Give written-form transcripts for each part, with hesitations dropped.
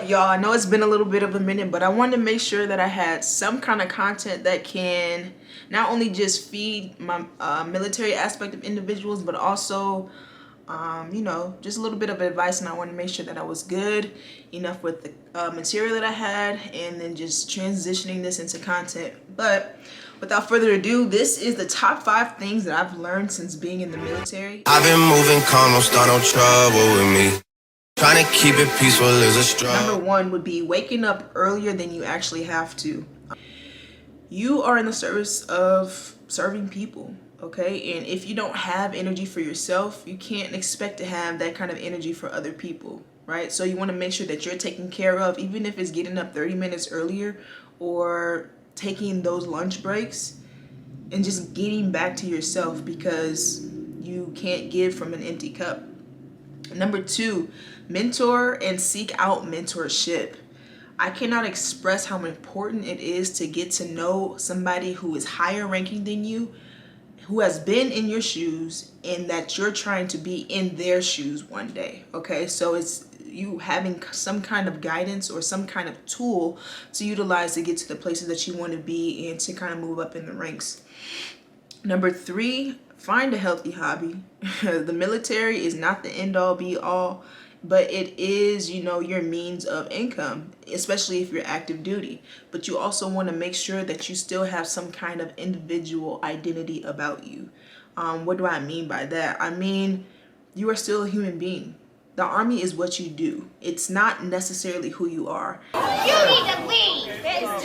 y'all? I know it's been a little bit of a minute, but I wanted to make sure that I had some kind of content that can not only just feed my military aspect of individuals, but also you know, just a little bit of advice. And I wanted to make sure that I was good enough with the material that I had, and then just transitioning this into content. But without further ado, this is the top 5 things that I've learned since being in the military. I've been moving calm, don't start no trouble with me. Trying to keep it peaceful is a struggle. Number 1 would be waking up earlier than you actually have to. You are in the service of serving people, okay? And if you don't have energy for yourself, you can't expect to have that kind of energy for other people, right? So you want to make sure that you're taken care of, even if it's getting up 30 minutes earlier or taking those lunch breaks and just getting back to yourself, because you can't give from an empty cup. Number 2, mentor and seek out mentorship. I cannot express how important it is to get to know somebody who is higher ranking than you, who has been in your shoes, and that you're trying to be in their shoes one day, okay? So it's you having some kind of guidance or some kind of tool to utilize to get to the places that you want to be and to kind of move up in the ranks. Number 3, find a healthy hobby. The military is not the end all be all, but it is, you know, your means of income, especially if you're active duty. But you also want to make sure that you still have some kind of individual identity about you. What do I mean by that? I mean, you are still a human being. The Army is what you do. It's not necessarily who you are. You need to leave. That is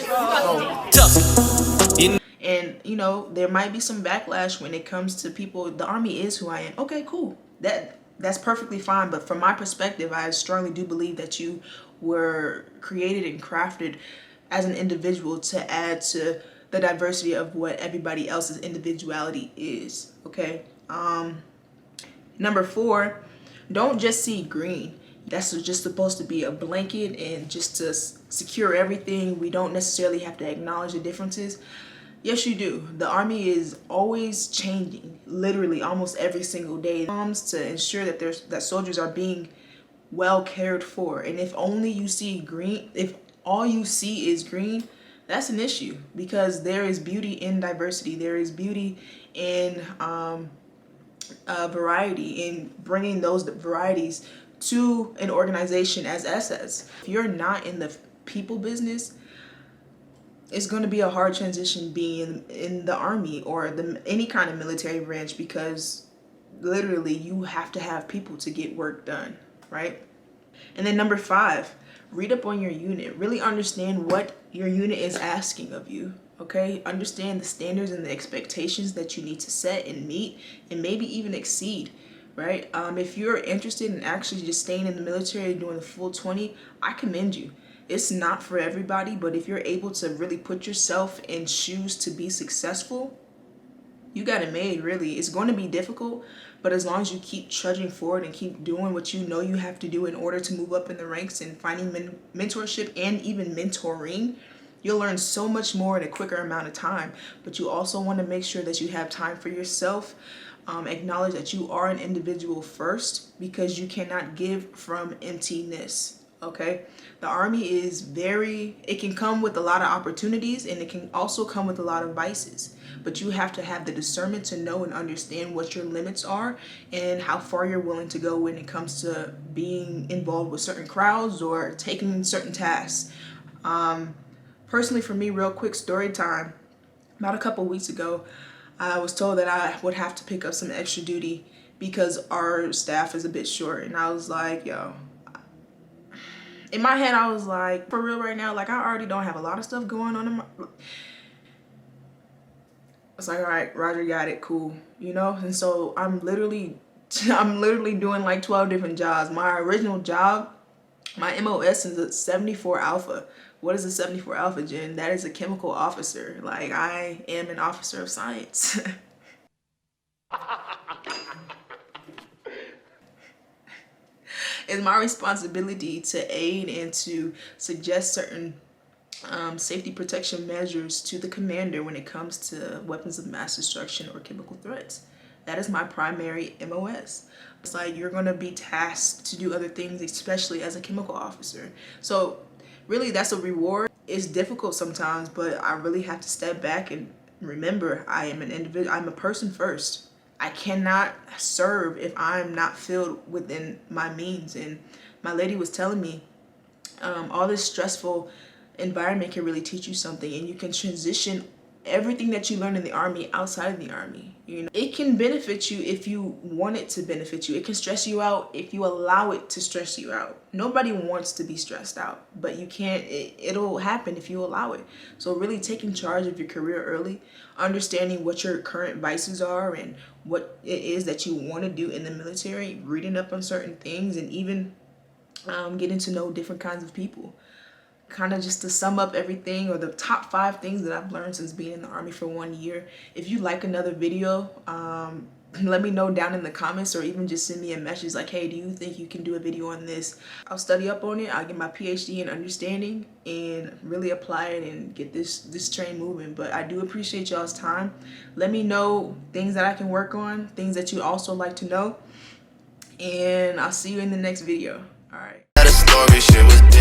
disgusting. And, you know, there might be some backlash when it comes to people. The Army is who I am. Okay, cool. That's perfectly fine. But from my perspective, I strongly do believe that you were created and crafted as an individual to add to the diversity of what everybody else's individuality is. Okay. Number 4, don't just see green. That's just supposed to be a blanket and just to secure everything. We don't necessarily have to acknowledge the differences. Yes, you do. The Army is always changing, literally almost every single day, to ensure that soldiers are being well cared for. And if only you see green, if all you see is green, that's an issue, because there is beauty in diversity. There is beauty in variety, in bringing those varieties to an organization as SS. If you're not in the people business, it's going to be a hard transition being in the Army or any kind of military branch, because literally you have to have people to get work done, right? And then number 5, read up on your unit. Really understand what your unit is asking of you, okay? Understand the standards and the expectations that you need to set and meet, and maybe even exceed, right? If you're interested in actually just staying in the military and doing the full 20, I commend you. It's not for everybody, but if you're able to really put yourself in shoes to be successful, you got it made, really. It's going to be difficult, but as long as you keep trudging forward and keep doing what you know you have to do in order to move up in the ranks and finding mentorship and even mentoring, you'll learn so much more in a quicker amount of time. But you also want to make sure that you have time for yourself. Acknowledge that you are an individual first, because you cannot give from emptiness. Okay, the Army is it can come with a lot of opportunities, and it can also come with a lot of vices, but you have to have the discernment to know and understand what your limits are and how far you're willing to go when it comes to being involved with certain crowds or taking certain tasks. Personally, for me, real quick story time, about a couple weeks ago, I was told that I would have to pick up some extra duty because our staff is a bit short, and I was like, yo, in my head, I was like, for real right now, like I already don't have a lot of stuff going on in my... It's like, all right, Roger, got it, cool, you know? And so I'm literally doing like 12 different jobs. My original job, my MOS is a 74 Alpha. What is a 74 Alpha, Jen? That is a chemical officer. Like, I am an officer of science. It's my responsibility to aid and to suggest certain safety protection measures to the commander when it comes to weapons of mass destruction or chemical threats. That is my primary MOS. It's like you're gonna be tasked to do other things, especially as a chemical officer. So really that's a reward. It's difficult sometimes, but I really have to step back and remember I am an individual. I'm a person first. I cannot serve if I'm not filled within my means. And my lady was telling me all this stressful environment can really teach you something, and you can transition everything that you learn in the Army outside of the Army. You know, it can benefit you if you want it to benefit you. It can stress you out if you allow it to stress you out. Nobody wants to be stressed out, but you can't, it'll happen if you allow it. So really taking charge of your career early, understanding what your current vices are and what it is that you want to do in the military, reading up on certain things, and even getting to know different kinds of people. Kind of just to sum up everything, or the top 5 things that I've learned since being in the Army for 1 year. If you like another video, let me know down in the comments, or even just send me a message like, hey, do you think you can do a video on this? I'll study up on it. I'll get my PhD in understanding and really apply it and get this train moving. But I do appreciate y'all's time. Let me know things that I can work on, things that you also like to know, and I'll see you in the next video. All right. That story shit was